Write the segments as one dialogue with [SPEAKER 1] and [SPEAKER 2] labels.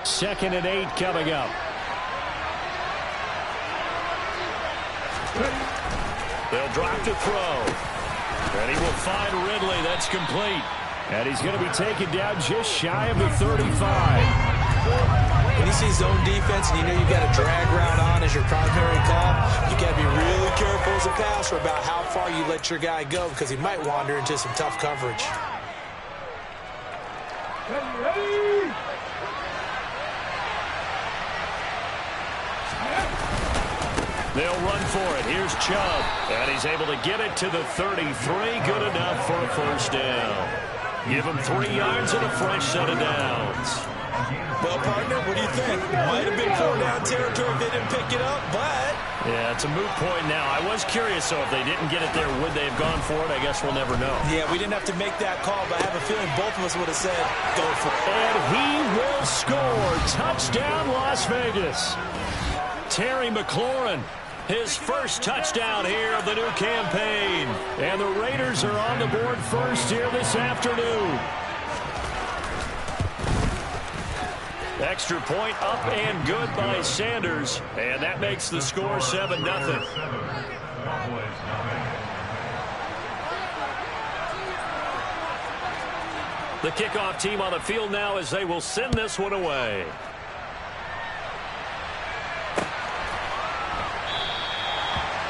[SPEAKER 1] 2nd and 8 coming up. They'll drop to throw. And he will find Ridley. That's complete. And he's going to be taken down just shy of the 35.
[SPEAKER 2] When you see zone defense and you know you've got a drag route on as your primary call, you got to be really careful as a passer about how far you let your guy go because he might wander into some tough coverage.
[SPEAKER 1] They'll run for it. Here's Chubb. And he's able to get it to the 33. Good enough for a first down. Give him 3 yards and a fresh set of downs.
[SPEAKER 2] Well, partner, what do you think? Might have been 4-down territory if they didn't pick it up, but...
[SPEAKER 1] Yeah, it's a moot point now. I was curious, so if they didn't get it there, would they have gone for it? I guess we'll never know.
[SPEAKER 2] Yeah, we didn't have to make that call, but I have a feeling both of us would have said, go for it.
[SPEAKER 1] And he will score. Touchdown, Las Vegas. Terry McLaurin, his first touchdown here of the new campaign. And the Raiders are on the board first here this afternoon. Extra point up and good by Sanders. And that makes the score 7-0. The kickoff team on the field now as they will send this one away.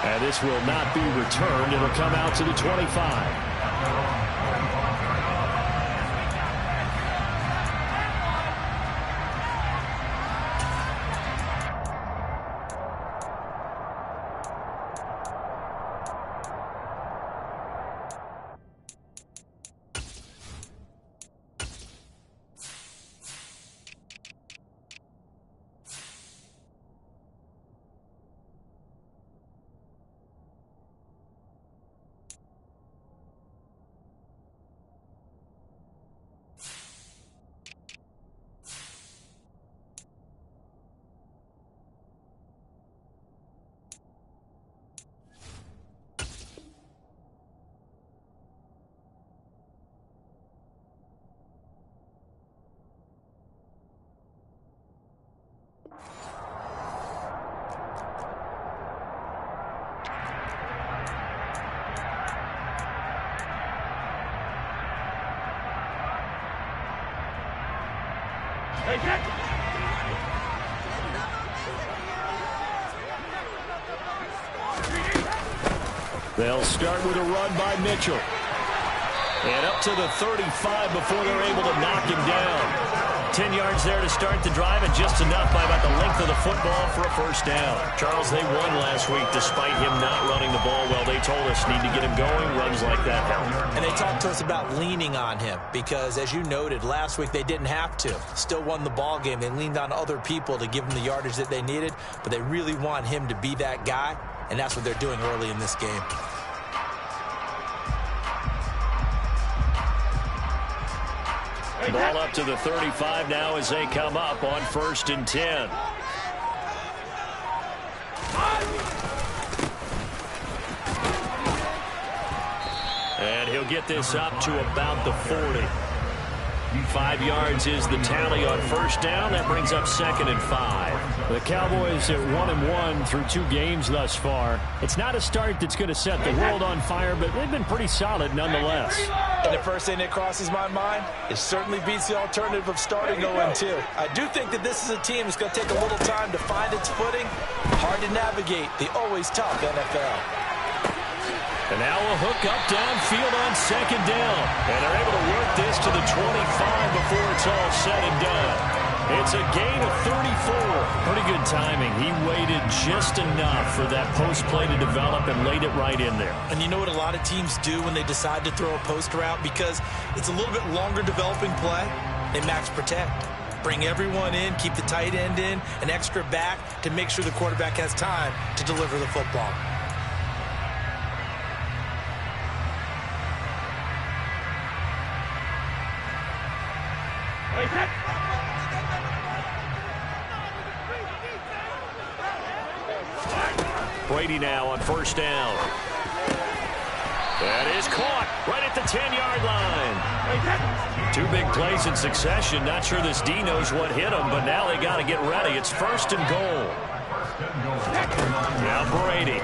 [SPEAKER 1] And this will not be returned. It'll come out to the 25. They'll start with a run by Mitchell. And up to the 35 before they're able to knock him down. 10 yards there to start the drive, and just enough by about the length of the football for a first down. Charles, they won last week despite him not running the ball well. They told us need to get him going. Runs like that help.
[SPEAKER 2] And they talked to us about leaning on him because, as you noted, last week they didn't have to. Still won the ball game. They leaned on other people to give them the yardage that they needed, but they really want him to be that guy, and that's what they're doing early in this game.
[SPEAKER 1] Ball up to the 35 now as they come up on 1st and 10. And he'll get this up to about the 40. 5 yards is the tally on first down. That brings up 2nd and 5. The Cowboys at 1-1 through 2 games thus far. It's not a start that's going to set the world on fire, but they've been pretty solid nonetheless.
[SPEAKER 2] And the first thing that crosses my mind, it certainly beats the alternative of starting 0-2. I do think that this is a team that's going to take a little time to find its footing. Hard to navigate the always tough NFL.
[SPEAKER 1] And now a hook up downfield on 2nd down. And they're able to work this to the 25 before it's all said and done. It's a gain of 34. Pretty good timing. He waited just enough for that post play to develop and laid it right in there.
[SPEAKER 2] And you know what a lot of teams do when they decide to throw a post route? Because it's a little bit longer developing play, they max protect. Bring everyone in, keep the tight end in, an extra back to make sure the quarterback has time to deliver the football.
[SPEAKER 1] Brady now on 1st down. That is caught right at the 10-yard line. Two big plays in succession. Not sure this D knows what hit him, but now they got to get ready. It's 1st and goal. Now Brady.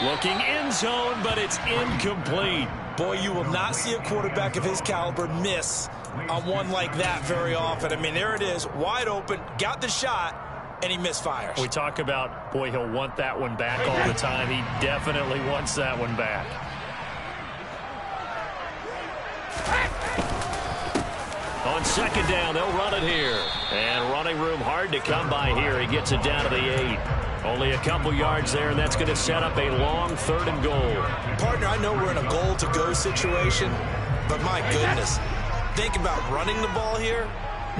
[SPEAKER 1] Looking end zone, but it's incomplete.
[SPEAKER 2] Boy, you will not see a quarterback of his caliber miss on one like that very often. I mean, there it is, wide open, got the shot, and he misfires.
[SPEAKER 1] We talk about, boy, he'll want that one back all the time. He definitely wants that one back. On 2nd down, they'll run it here. And running room hard to come by here. He gets it down to the 8. Only a couple yards there, and that's going to set up a long 3rd and goal.
[SPEAKER 2] Partner, I know we're in a goal-to-go situation, but my goodness, think about running the ball here.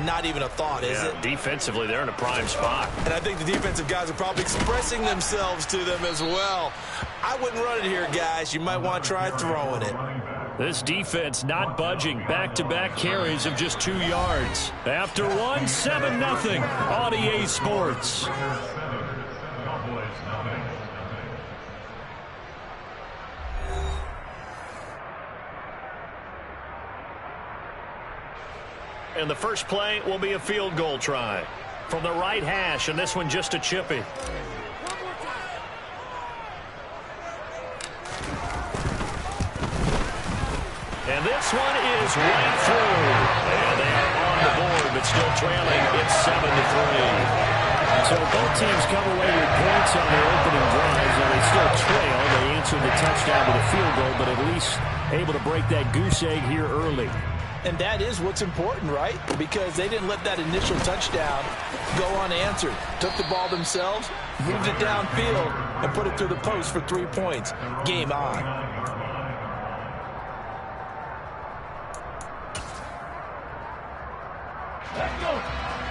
[SPEAKER 2] Not even a thought, is it?
[SPEAKER 1] Defensively, they're in a prime spot.
[SPEAKER 2] And I think the defensive guys are probably expressing themselves to them as well. I wouldn't run it here, guys. You might want to try throwing it.
[SPEAKER 1] This defense not budging. Back-to-back carries of just 2 yards. After one, 7-0 on EA Sports. And the first play will be a field goal try from the right hash, and this one just a chippy. And this one is right through. And they are on the board, but still trailing. It's 7-3. So both teams come away with points on their opening drives, and they still trail. They answered the touchdown with a field goal, but at least able to break that goose egg here early.
[SPEAKER 2] And that is what's important, right? Because they didn't let that initial touchdown go unanswered. Took the ball themselves, moved it downfield, and put it through the post for 3 points. Game on.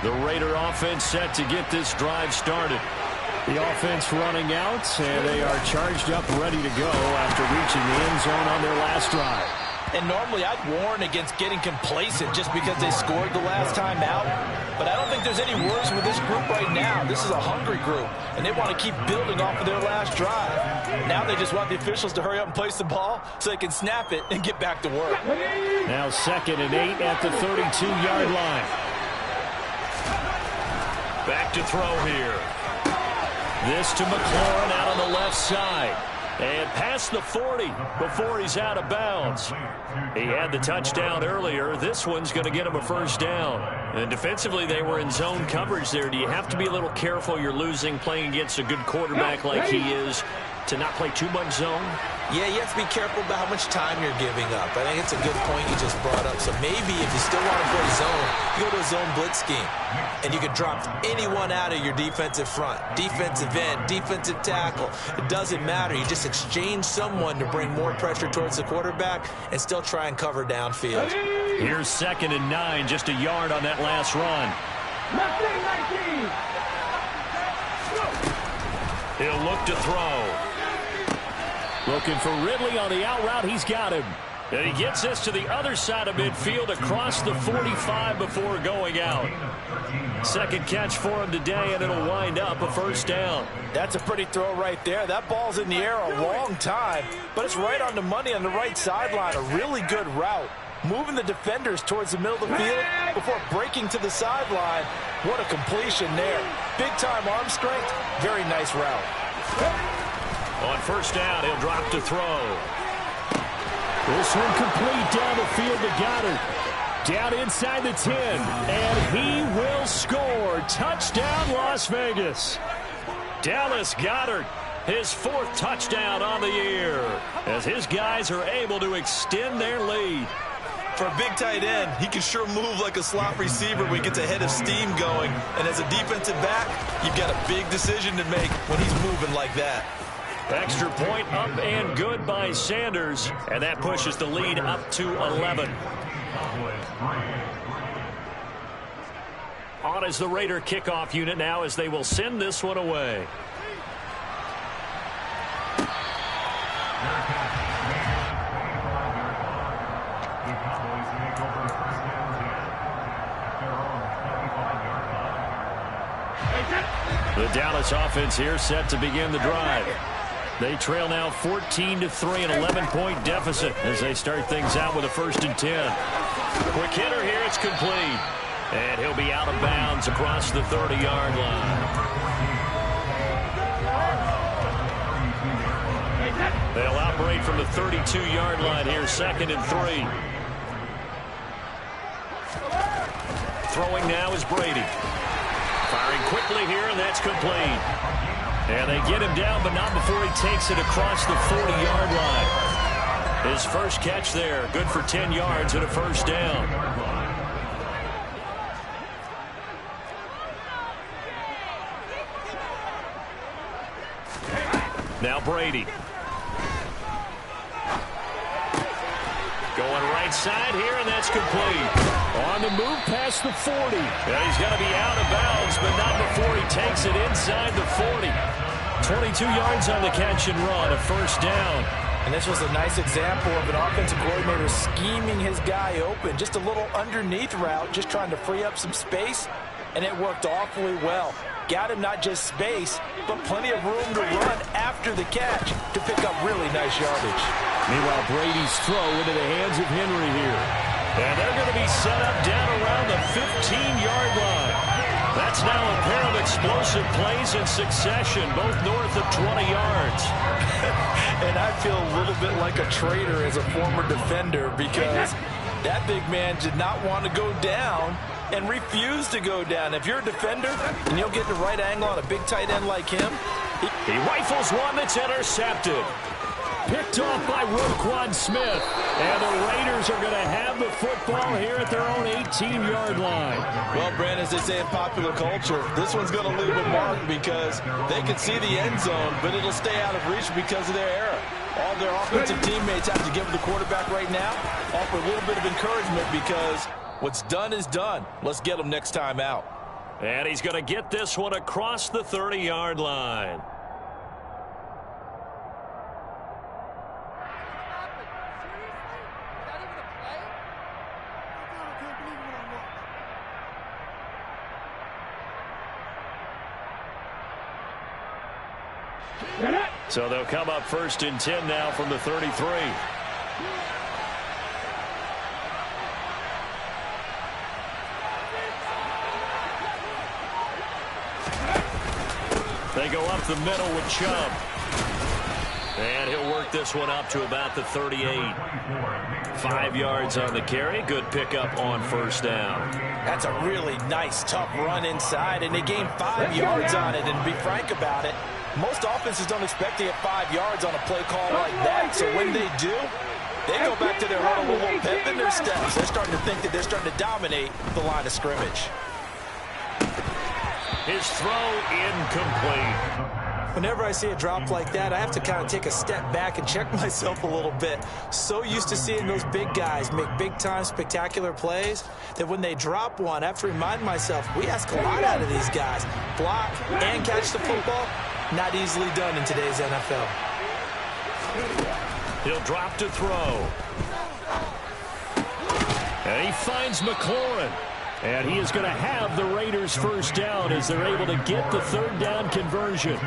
[SPEAKER 1] The Raider offense set to get this drive started. The offense running out, and they are charged up, ready to go after reaching the end zone on their last drive.
[SPEAKER 2] And normally I'd warn against getting complacent just because they scored the last time out. But I don't think there's any worries with this group right now. This is a hungry group, and they want to keep building off of their last drive. Now they just want the officials to hurry up and place the ball so they can snap it and get back to work.
[SPEAKER 1] Now 2nd and 8 at the 32-yard line. Back to throw here. This to McLaurin out on the left side. And past the 40 before he's out of bounds. He had the touchdown earlier. This one's going to get him a first down. And defensively, they were in zone coverage there. Do you have to be a little careful? You're losing playing against a good quarterback like he is to not play too much zone?
[SPEAKER 2] Yeah, you have to be careful about how much time you're giving up. I think it's a good point you just brought up. So maybe if you still want to play zone, you go to a zone blitz scheme. And you can drop anyone out of your defensive front. Defensive end, defensive tackle. It doesn't matter. You just exchange someone to bring more pressure towards the quarterback and still try and cover downfield.
[SPEAKER 1] Here's 2nd and 9, just a yard on that last run. He'll look to throw. Looking for Ridley on the out route. He's got him. And he gets this to the other side of midfield across the 45 before going out. Second catch for him today, and it'll wind up a first down.
[SPEAKER 2] That's a pretty throw right there. That ball's in the air a long time, but it's right on the money on the right sideline. A really good route. Moving the defenders towards the middle of the field before breaking to the sideline. What a completion there. Big-time arm strength. Very nice route.
[SPEAKER 1] On first down, he'll drop to throw. This one complete down the field to Goddard. Down inside the 10, and he will score. Touchdown, Las Vegas. Dallas Goedert, his 4th touchdown on the year, as his guys are able to extend their lead.
[SPEAKER 2] For a big tight end, he can sure move like a slot receiver when he gets a head of steam going. And as a defensive back, you've got a big decision to make when he's moving like that.
[SPEAKER 1] Extra point up and good by Sanders, and that pushes the lead up to 11. On is the Raider kickoff unit now as they will send this one away. The Dallas offense here set to begin the drive. They trail now 14-3, an 11-point deficit as they start things out with a 1st and 10. Quick hitter here, it's complete. And he'll be out of bounds across the 30-yard line. They'll operate from the 32-yard line here, 2nd and 3. Throwing now is Brady. Firing quickly here, and that's complete. And they get him down, but not before he takes it across the 40-yard line. His first catch there, good for 10 yards and a 1st down. Now Brady. Going right side here, and that's complete. On the move past the 40. And he's going to be out of bounds, but not before he takes it inside the 40. 22 yards on the catch and run, a 1st down.
[SPEAKER 2] And this was a nice example of an offensive coordinator scheming his guy open. Just a little underneath route, just trying to free up some space, and it worked awfully well. Got him not just space, but plenty of room to run after the catch to pick up really nice yardage.
[SPEAKER 1] Meanwhile, Brady's throw into the hands of Henry here. And they're going to be set up down around the 15-yard line. That's now a pair of explosive plays in succession, both north of 20 yards.
[SPEAKER 2] And I feel a little bit like a traitor as a former defender because that big man did not want to go down and refused to go down. If you're a defender and you'll get the right angle on a big tight end like him,
[SPEAKER 1] he rifles one that's intercepted. Picked off by Roquan Smith. And the Raiders are going to have the football here at their own 18-yard line.
[SPEAKER 2] Well, Brandon, as they say in popular culture, this one's going to leave a mark because they can see the end zone, but it'll stay out of reach because of their error. All their offensive teammates have to give the quarterback right now, offer a little bit of encouragement because what's done is done. Let's get them next time out.
[SPEAKER 1] And he's going to get this one across the 30-yard line. So they'll come up 1st and 10 now from the 33. They go up the middle with Chubb. And he'll work this one up to about the 38. 5 yards on the carry. Good pickup on 1st down.
[SPEAKER 2] That's a really nice, tough run inside, and they gained 5 yards on it. And to be frank about it, most offenses don't expect to get 5 yards on a play call like that. So when they do, they go back to their huddle with a little pep in their steps. They're starting to think that they're starting to dominate the line of scrimmage.
[SPEAKER 1] His throw incomplete.
[SPEAKER 2] Whenever I see a drop like that, I have to kind of take a step back and check myself a little bit. So used to seeing those big guys make big-time spectacular plays that when they drop one, I have to remind myself, we ask a lot out of these guys. Block and catch the football, not easily done in today's NFL.
[SPEAKER 1] He'll drop to throw. And he finds McLaurin. And he is going to have the Raiders' 1st down as they're able to get the 3rd down conversion.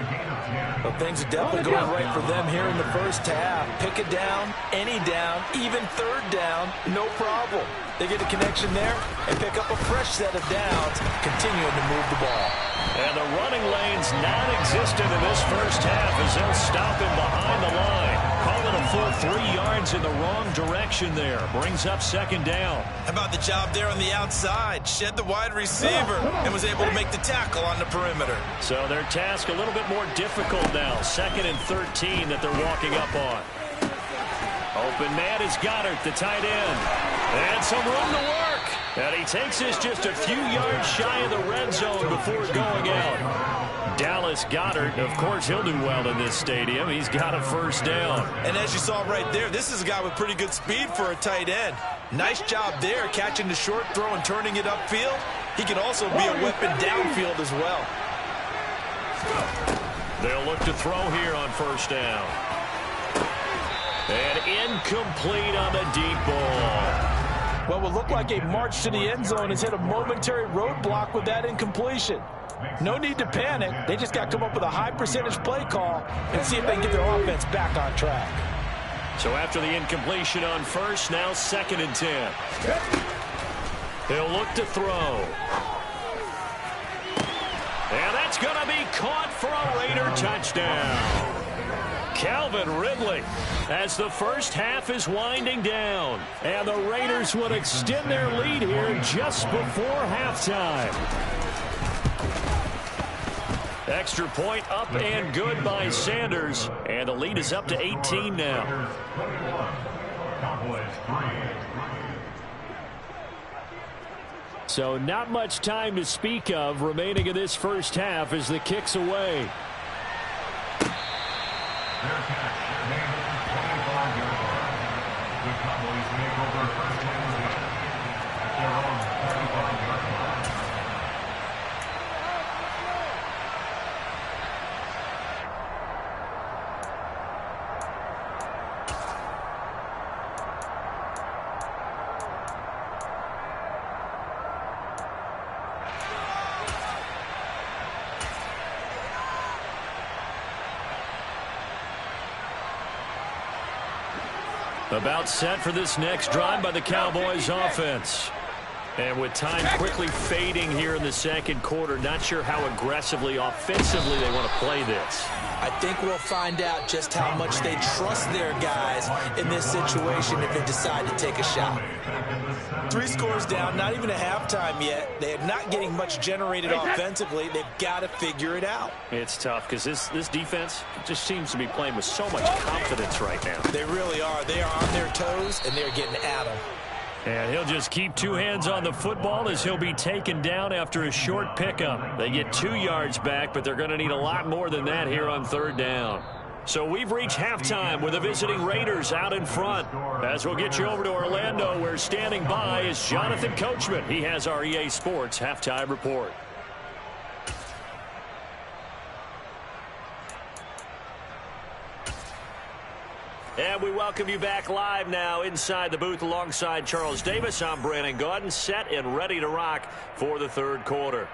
[SPEAKER 2] Well, things are definitely going right for them here in the 1st half. Pick it down, any down, even 3rd down, no problem. They get a connection there and pick up a fresh set of downs, continuing to move the ball.
[SPEAKER 1] And the running lane's non-existent in this 1st half as they'll stop him behind the line. Call it a full 3 yards in the wrong direction there. Brings up 2nd down.
[SPEAKER 2] How about the job there on the outside? Shed the wide receiver and was able to make the tackle on the perimeter.
[SPEAKER 1] So their task a little bit more difficult now. 2nd and 13 that they're walking up on. Open man is Goddard, the tight end. And some room to work. And he takes this just a few yards shy of the red zone before going out. Dallas Goedert, of course, he'll do well in this stadium. He's got a 1st down.
[SPEAKER 2] And as you saw right there, this is a guy with pretty good speed for a tight end. Nice job there, catching the short throw and turning it upfield. He can also be a weapon downfield as well.
[SPEAKER 1] They'll look to throw here on 1st down. And incomplete on the deep ball.
[SPEAKER 2] Well, what looked like a march to the end zone has hit a momentary roadblock with that incompletion. No need to panic. They just got to come up with a high percentage play call and see if they can get their offense back on track.
[SPEAKER 1] So after the incompletion on first, now 2nd and 10. He'll look to throw. And that's going to be caught for a Raider touchdown. Calvin Ridley, as the first half is winding down. And the Raiders would extend their lead here just before halftime. Extra point up and good by Sanders. And the lead is up to 18 now. So not much time to speak of remaining in this first half as the kick's away. About set for this next drive by the Cowboys offense. And with time quickly fading here in the second quarter, not sure how aggressively, offensively they want to play this.
[SPEAKER 2] I think we'll find out just how much they trust their guys in this situation if they decide to take a shot. 3 scores down, not even a halftime yet. They are not getting much generated offensively. They've got to figure it out.
[SPEAKER 1] It's tough because this defense just seems to be playing with so much confidence right now.
[SPEAKER 2] They really are. They are on their toes, and they're getting at them.
[SPEAKER 1] And he'll just keep 2 hands on the football as he'll be taken down after a short pickup. They get 2 yards back, but they're going to need a lot more than that here on 3rd down. So we've reached halftime with the visiting Raiders out in front. As we'll get you over to Orlando, where standing by is Jonathan Coachman. He has our EA Sports halftime report. And we welcome you back live now inside the booth alongside Charles Davis. I'm Brandon Gaudin, set and ready to rock for the 3rd quarter.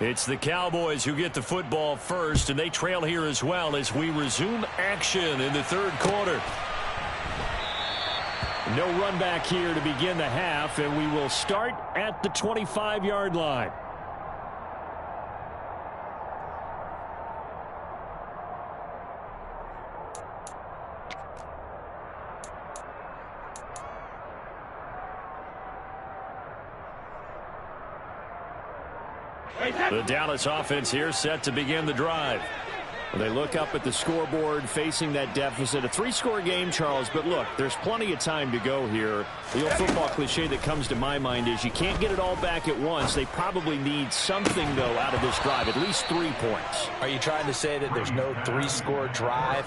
[SPEAKER 1] It's the Cowboys who get the football first, and they trail here as well as we resume action in the 3rd quarter. No run back here to begin the half, and we will start at the 25-yard line. The Dallas offense here set to begin the drive. They look up at the scoreboard facing that deficit. A 3-score game, Charles, but look, there's plenty of time to go here. The old football cliche that comes to my mind is you can't get it all back at once. They probably need something, though, out of this drive, at least 3 points.
[SPEAKER 2] Are you trying to say that there's no 3-score drive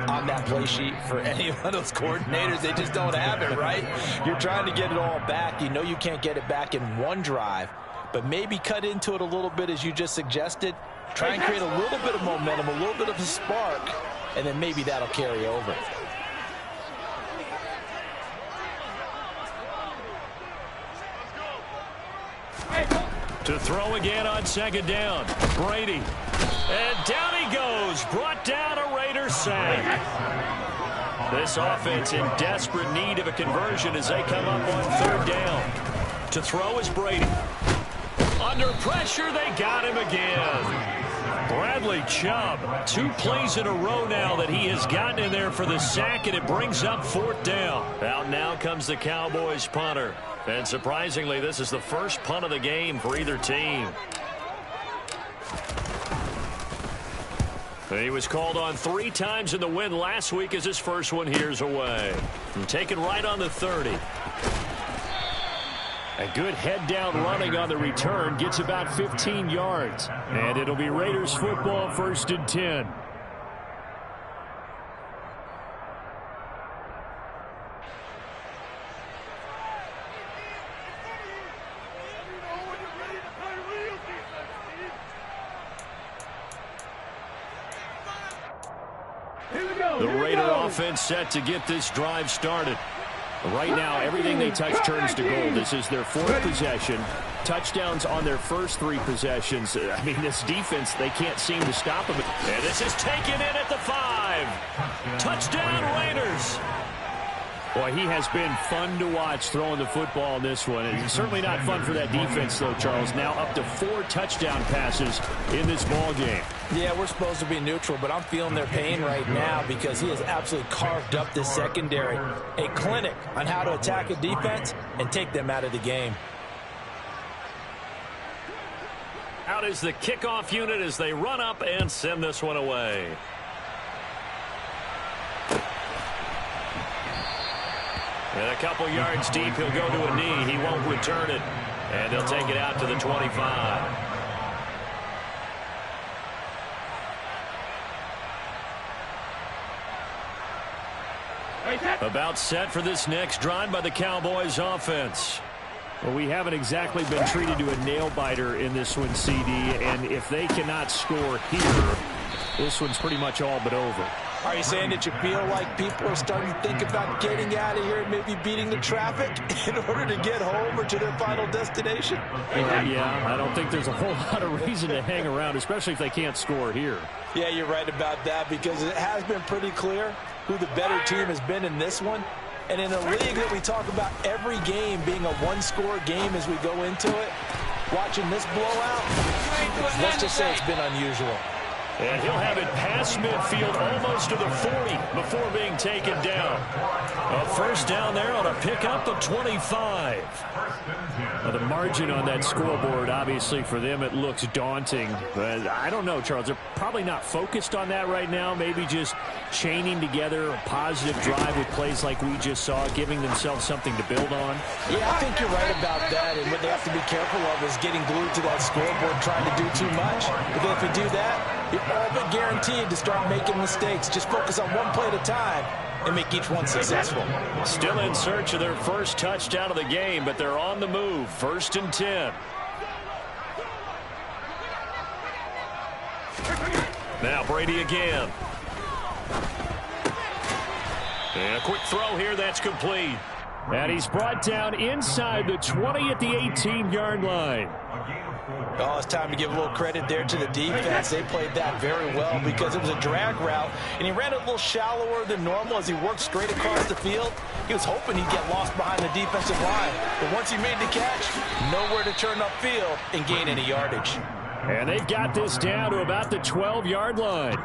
[SPEAKER 2] on that play sheet for any one of those coordinators? They just don't have it, right? You're trying to get it all back. You know you can't get it back in one drive, but maybe cut into it a little bit as you just suggested. Try and create a little bit of momentum, a little bit of a spark, and then maybe that'll carry over.
[SPEAKER 1] To throw again on 2nd down. Brady. And down he goes. Brought down a Raider sack. This offense in desperate need of a conversion as they come up on 3rd down. To throw is Brady. Under pressure, they got him again. Bradley Chubb, 2 plays in a row now that he has gotten in there for the sack, and it brings up 4th down. Out now comes the Cowboys punter. And surprisingly, this is the first punt of the game for either team. He was called on 3 times in the win last week as his first one here's away. And taken right on the 30. A good head-down running on the return gets about 15 yards. And it'll be Raiders football, 1st and 10. The Raider offense set to get this drive started. Right now, everything they touch turns to gold. This is their 4th possession. Touchdowns on their first 3 possessions. I mean, this defense, they can't seem to stop them. And this is taken in at the 5. Touchdown, Raiders. Boy, he has been fun to watch throwing the football in this one. It's certainly not fun for that defense, though, Charles. Now up to 4 touchdown passes in this ball game.
[SPEAKER 2] Yeah, we're supposed to be neutral, but I'm feeling their pain right now because he has absolutely carved up this secondary. A clinic on how to attack a defense and take them out of the game.
[SPEAKER 1] Out is the kickoff unit as they run up and send this one away. And a couple yards deep, he'll go to a knee. He won't return it. And they'll take it out to the 25. About set for this next drive by the Cowboys offense. Well, we haven't exactly been treated to a nail-biter in this one, CD. And if they cannot score here, this one's pretty much all but over.
[SPEAKER 2] Are you saying that you feel like people are starting to think about getting out of here and maybe beating the traffic in order to get home or to their final destination?
[SPEAKER 1] Yeah, I don't think there's a whole lot of reason to hang around, especially if they can't score here.
[SPEAKER 2] Yeah, you're right about that because it has been pretty clear who the better team has been in this one. And in a league that we talk about every game being a one-score game as we go into it, watching this blowout, let's just say it's been unusual.
[SPEAKER 1] And he'll have it past midfield almost to the 40 before being taken down. A first down there on a pickup of 25. Well, the margin on that scoreboard, obviously, for them, it looks daunting. But I don't know, Charles. They're probably not focused on that right now. Maybe just chaining together a positive drive with plays like we just saw, giving themselves something to build on.
[SPEAKER 2] Yeah, I think you're right about that. And what they have to be careful of is getting glued to that scoreboard, trying to do too much. Because if you do that, you're all but guaranteed to start making mistakes. Just focus on one play at a time and make each one successful.
[SPEAKER 1] Still in search of their first touchdown of the game, but they're on the move. 1st and 10. Now Brady again. And a quick throw here that's complete. And he's brought down inside the 20 at the 18-yard line.
[SPEAKER 2] Oh, it's time to give a little credit there to the defense. They played that very well because it was a drag route, and he ran it a little shallower than normal as he worked straight across the field. He was hoping he'd get lost behind the defensive line, but once he made the catch, nowhere to turn upfield and gain any yardage.
[SPEAKER 1] And they've got this down to about the 12-yard line.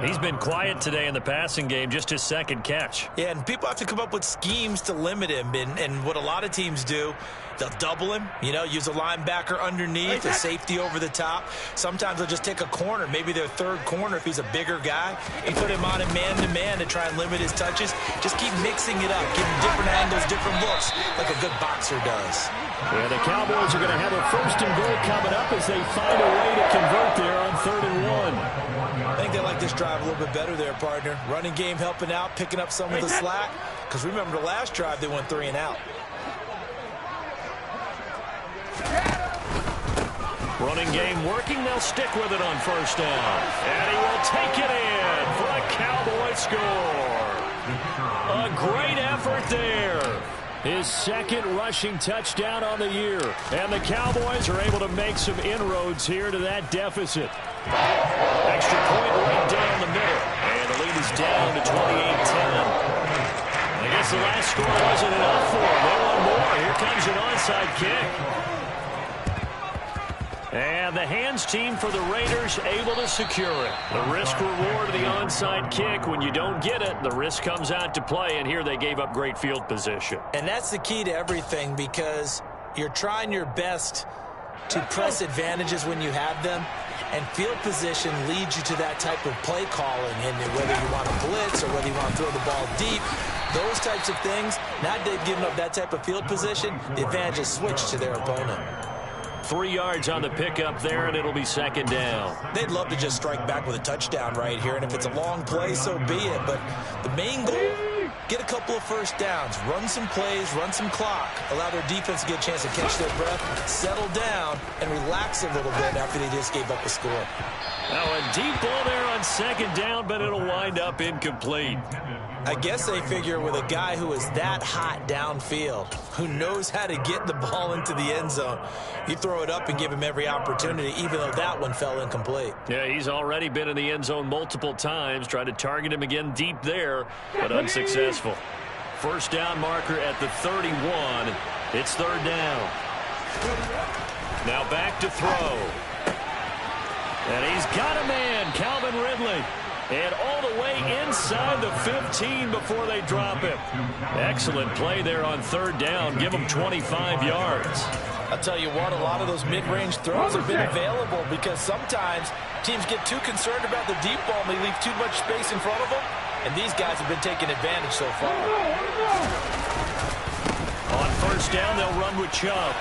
[SPEAKER 1] He's been quiet today in the passing game, just his 2nd catch.
[SPEAKER 2] Yeah, and people have to come up with schemes to limit him. And what a lot of teams do, they'll double him, use a linebacker underneath, a safety over the top. Sometimes they'll just take a corner, maybe their 3rd corner if he's a bigger guy, and put him on a man-to-man to try and limit his touches. Just keep mixing it up, give him different angles, different looks, like a good boxer does.
[SPEAKER 1] Yeah, the Cowboys are going to have a 1st and goal coming up as they find a way to convert there on 3rd and 1.
[SPEAKER 2] I think they like this drive a little bit better there, partner. Running game helping out, picking up some of the slack. Because remember the last drive, they went 3 and out.
[SPEAKER 1] Running game working. They'll stick with it on 1st down. And he will take it in for a Cowboy score. A great effort there. His 2nd rushing touchdown on the year. And the Cowboys are able to make some inroads here to that deficit. Extra point right down the middle. And the lead is down to 28-10. I guess the last score wasn't enough for them. They want more. Here comes an onside kick. And the hands team for the Raiders able to secure it. The risk reward of the onside kick. When you don't get it, the risk comes out to play. And here they gave up great field position.
[SPEAKER 2] And that's the key to everything because you're trying your best to press advantages when you have them. And field position leads you to that type of play calling. And whether you want to blitz or whether you want to throw the ball deep, Those types of things, now that they've given up that type of field position, the advantage is switched to their opponent.
[SPEAKER 1] 3 yards on the pickup there, and it'll be second down.
[SPEAKER 2] They'd love to just strike back with a touchdown right here, and if it's a long play, so be it. But the main goal, get a couple of first downs, run some plays, run some clock, allow their defense to get a chance to catch their breath, settle down, and relax a little bit after they just gave up a score.
[SPEAKER 1] Now a deep ball there on second down, but it'll wind up incomplete.
[SPEAKER 2] I guess they figure with a guy who is that hot downfield, who knows how to get the ball into the end zone, you throw it up and give him every opportunity, even though that one fell incomplete.
[SPEAKER 1] Yeah, he's already been in the end zone multiple times, tried to target him again deep there, but unsuccessful. First down marker at the 31. It's third down. Now back to throw. And he's got a man, Calvin Ridley. And all the way inside the 15 before they drop him. Excellent play there on third down. Give him 25 yards.
[SPEAKER 2] I'll tell you what, a lot of those mid-range throws have been available because sometimes teams get too concerned about the deep ball and they leave too much space in front of them. And these guys have been taking advantage so far.
[SPEAKER 1] On first down, they'll run with Chubb.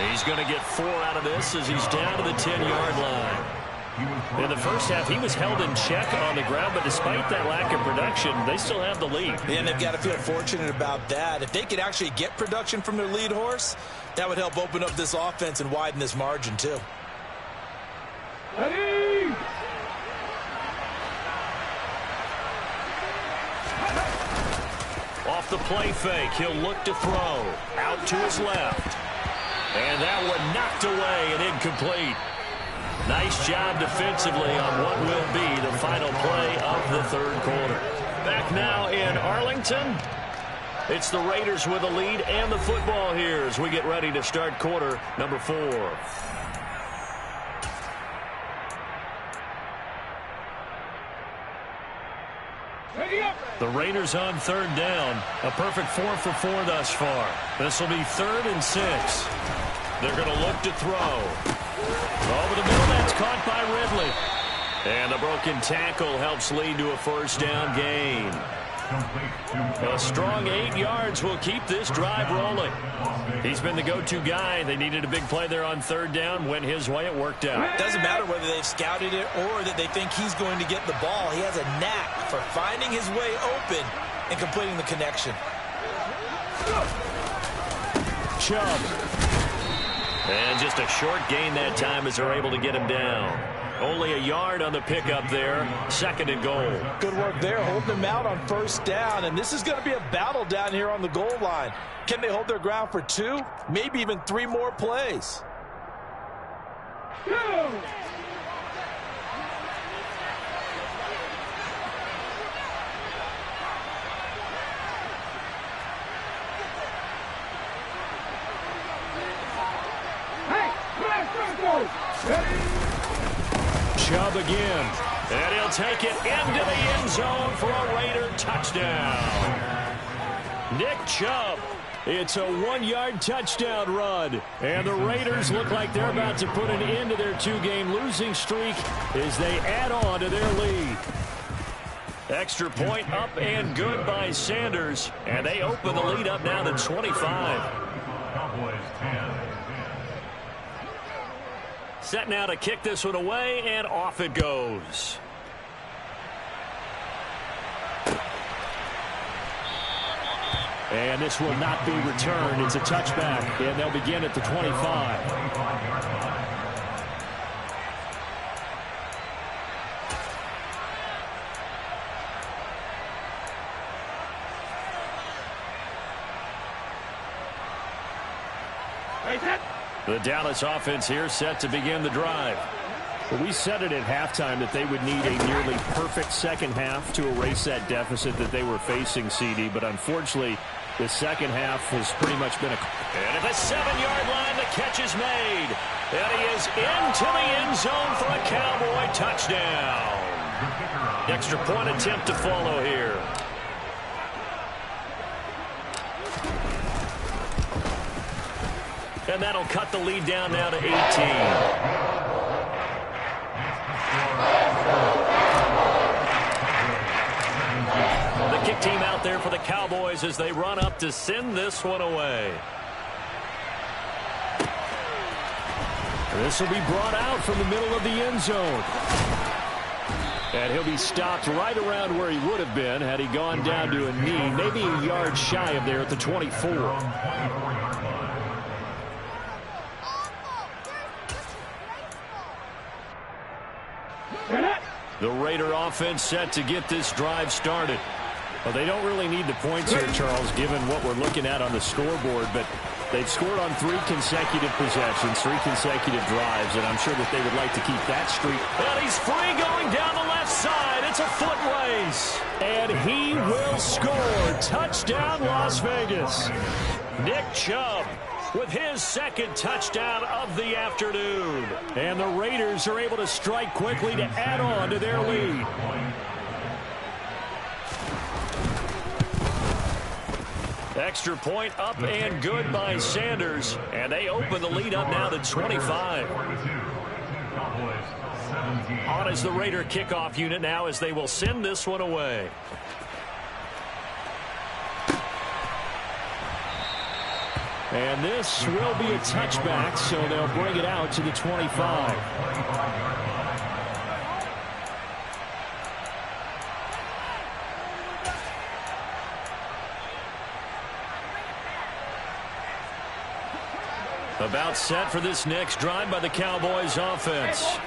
[SPEAKER 1] He's going to get 4 out of this as he's down to the 10-yard line. In the first half, he was held in check on the ground, but despite that lack of production, they still have the lead.
[SPEAKER 2] And they've got to feel fortunate about that. If they could actually get production from their lead horse, that would help open up this offense and widen this margin, too.
[SPEAKER 3] Ready?
[SPEAKER 1] Off the play fake, he'll look to throw. Out to his left. And that one knocked away and incomplete. Nice job defensively on what will be the final play of the third quarter. Back now in Arlington. It's the Raiders with a lead and the football here as we get ready to start quarter number 4. The Raiders on third down. A perfect 4 for 4 thus far. This will be 3rd and 6. They're going to look to throw. Over the middle, that's caught by Ridley. And the broken tackle helps lead to a first down gain. A strong 8 yards will keep this drive rolling. He's been the go-to guy. They needed a big play there on third down. Went his way. It worked out.
[SPEAKER 2] Doesn't matter whether they've scouted it or that they think he's going to get the ball. He has a knack for finding his way open and completing the connection.
[SPEAKER 1] Chubb. And just a short gain that time as they're able to get him down. Only a yard on the pickup there. 2nd and goal.
[SPEAKER 2] Good work there, holding him out on first down. And this is going to be a battle down here on the goal line. Can they hold their ground for 2, maybe even 3 more plays?
[SPEAKER 1] Chubb again. And he'll take it into the end zone for a Raider touchdown. Nick Chubb. It's a 1-yard touchdown run. And the Raiders look like they're about to put an end to their 2-game losing streak as they add on to their lead. Extra point up and good by Sanders. And they open the lead up now to 25. Set now to kick this one away, and off it goes. And this will not be returned. It's a touchback, and they'll begin at the 25. The Dallas offense here set to begin the drive. Well, we said it at halftime that they would need a nearly perfect second half to erase that deficit that they were facing, CD. But unfortunately, the second half has pretty much been a... And at the 7-yard line, the catch is made. And he is into the end zone for a Cowboy touchdown. Extra point attempt to follow here. And that'll cut the lead down now to 18. The kick team out there for the Cowboys as they run up to send this one away. This will be brought out from the middle of the end zone. And he'll be stopped right around where he would have been had he gone down to a knee, maybe a yard shy of there at the 24. The Raider offense set to get this drive started. Well, they don't really need the points here, Charles, given what we're looking at on the scoreboard, but they've scored on 3 consecutive possessions, 3 consecutive drives, and I'm sure that they would like to keep that streak. And he's free going down the left side. It's a foot race. And he will score. Touchdown, Las Vegas. Nick Chubb with his second touchdown of the afternoon. And the Raiders are able to strike quickly to add on to their lead. Extra point up and good by Sanders. And they open the lead up now to 25. On is the Raider kickoff unit now as they will send this one away. And this will be a touchback, so they'll bring it out to the 25. About set for this next drive by the Cowboys offense.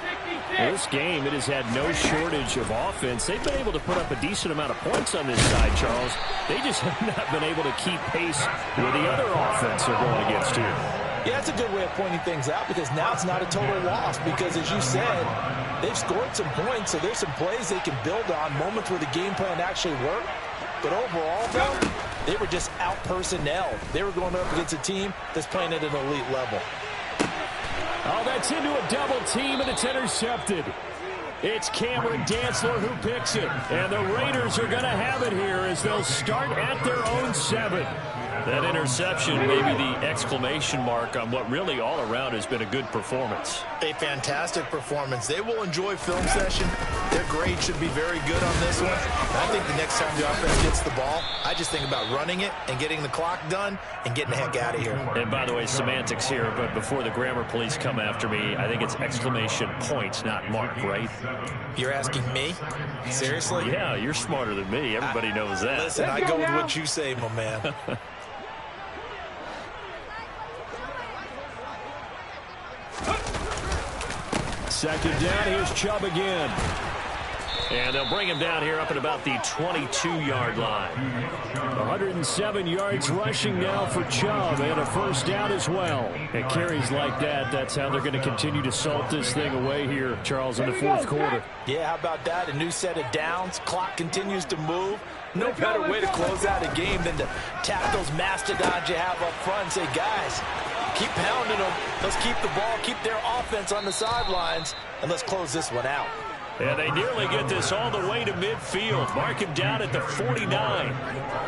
[SPEAKER 1] This game, it has had no shortage of offense. They've been able to put up a decent amount of points on this side, Charles. They just have not been able to keep pace with the other offense they're going against here.
[SPEAKER 2] Yeah, that's a good way of pointing things out because now it's not a total loss because, as you said, they've scored some points, so there's some plays they can build on, moments where the game plan actually worked. But overall, though, they were just out-personnelled. They were going up against a team that's playing at an elite level.
[SPEAKER 1] Oh, that's into a double team, and it's intercepted. It's Cameron Dantzler who picks it. And the Raiders are going to have it here as they'll start at their own 7. That interception may be the exclamation mark on what really all around has been a good performance.
[SPEAKER 2] A fantastic performance. They will enjoy film session. Their grade should be very good on this one. And I think the next time the offense gets the ball, I just think about running it and getting the clock done and getting the heck out of here.
[SPEAKER 1] And by the way, semantics here, but before the grammar police come after me, I think it's exclamation point, not mark, right?
[SPEAKER 2] You're asking me? Seriously?
[SPEAKER 1] Yeah, you're smarter than me. Everybody knows that.
[SPEAKER 2] Listen, I go with what you say, my man.
[SPEAKER 1] Second down, here's Chubb again. And they'll bring him down here up at about the 22-yard line. 107 yards rushing now for Chubb, and a first down as well. And carries like that, that's how they're going to continue to salt this thing away here, Charles, in the fourth quarter.
[SPEAKER 2] Yeah, how about that? A new set of downs. Clock continues to move. No better way to close out a game than to tap those mastodons you have up front and say, guys, keep pounding them. Let's keep the ball, keep their offense on the sidelines, and let's close this one out.
[SPEAKER 1] And they nearly get this all the way to midfield. Mark him down at the 49.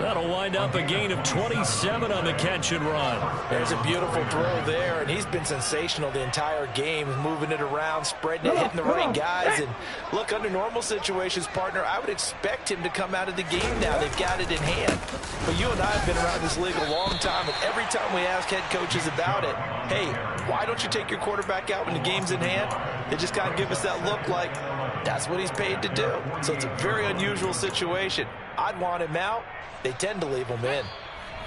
[SPEAKER 1] That'll wind up a gain of 27 on the catch and run.
[SPEAKER 2] There's a beautiful throw there, and he's been sensational the entire game, moving it around, spreading it, hitting the right guys. And look, under normal situations, partner, I would expect him to come out of the game now. They've got it in hand. But you and I have been around this league a long time, and every time we ask head coaches about it, hey, why don't you take your quarterback out when the game's in hand? They just kind of give us that look like, that's what he's paid to do. So it's a very unusual situation. I'd want him out. They tend to leave him in.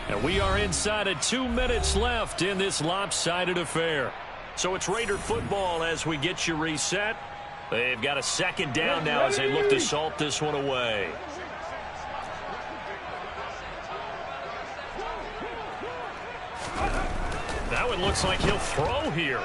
[SPEAKER 1] And we are inside of 2 minutes left in this lopsided affair. So it's Raider football as we get you reset. They've got a second down now as they look to salt this one away. That one looks like he'll throw here.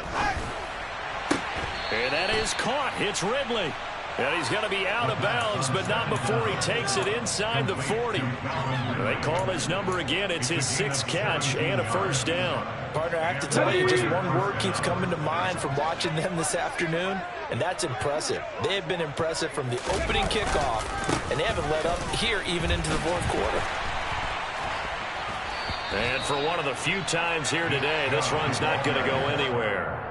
[SPEAKER 1] And that is caught. It's Ridley. And he's going to be out of bounds, but not before he takes it inside the 40. They call his number again. It's his 6th catch and a first down.
[SPEAKER 2] Partner, I have to tell you, just one word keeps coming to mind from watching them this afternoon, and that's impressive. They have been impressive from the opening kickoff, and they haven't let up here even into the fourth quarter.
[SPEAKER 1] And for one of the few times here today, this run's not going to go anywhere.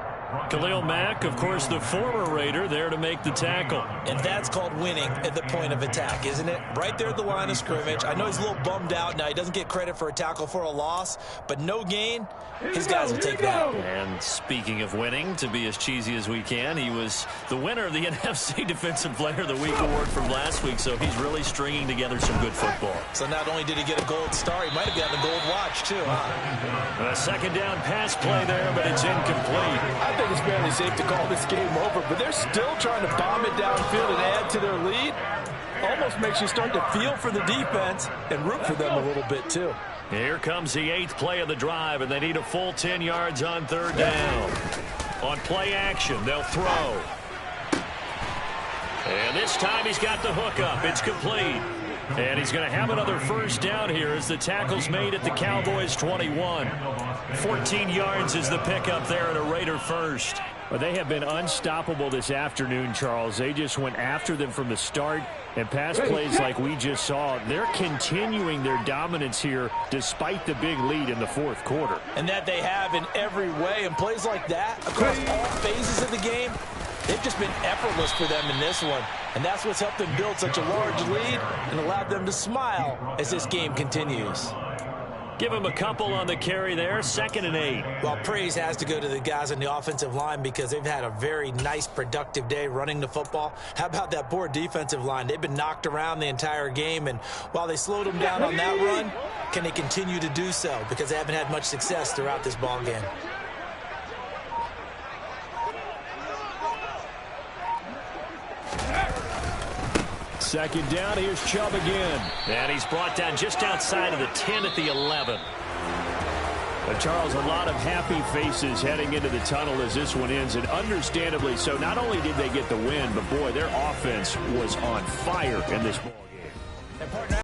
[SPEAKER 1] Khalil Mack, of course, the former Raider, there to make the tackle.
[SPEAKER 2] And that's called winning at the point of attack, isn't it? Right there at the line of scrimmage. I know he's a little bummed out now. He doesn't get credit for a tackle for a loss, but no gain, his guys will take that.
[SPEAKER 1] And speaking of winning, to be as cheesy as we can, he was the winner of the NFC Defensive Player of the Week award from last week, so he's really stringing together some good football.
[SPEAKER 2] So not only did he get a gold star, he might have gotten a gold watch, too, huh?
[SPEAKER 1] A second down pass play there, but it's incomplete.
[SPEAKER 3] I think it's fairly safe to call this game over, but they're still trying to bomb it downfield and add to their lead. Almost makes you start to feel for the defense and root for them a little bit, too.
[SPEAKER 1] Here comes the 8th play of the drive, and they need a full 10 yards on third down. On play action, they'll throw. And this time he's got the hook up. It's complete. And he's going to have another first down here as the tackle's made at the Cowboys' 21. 14 yards is the pickup there at a Raider first. Well, they have been unstoppable this afternoon, Charles. They just went after them from the start, and pass plays like we just saw, they're continuing their dominance here despite the big lead in the fourth quarter.
[SPEAKER 2] And that they have in every way, and plays like that across all phases of the game, they've just been effortless for them in this one. And that's what's helped them build such a large lead and allowed them to smile as this game continues.
[SPEAKER 1] Give him a couple on the carry there, 2nd and 8.
[SPEAKER 2] Well, praise has to go to the guys on the offensive line because they've had a very nice, productive day running the football. How about that poor defensive line? They've been knocked around the entire game, and while they slowed them down on that run, can they continue to do so? Because they haven't had much success throughout this ball game.
[SPEAKER 1] Second down, here's Chubb again. And he's brought down just outside of the 10 at the 11. But Charles, a lot of happy faces heading into the tunnel as this one ends, and understandably so. Not only did they get the win, but boy, their offense was on fire in this ball game.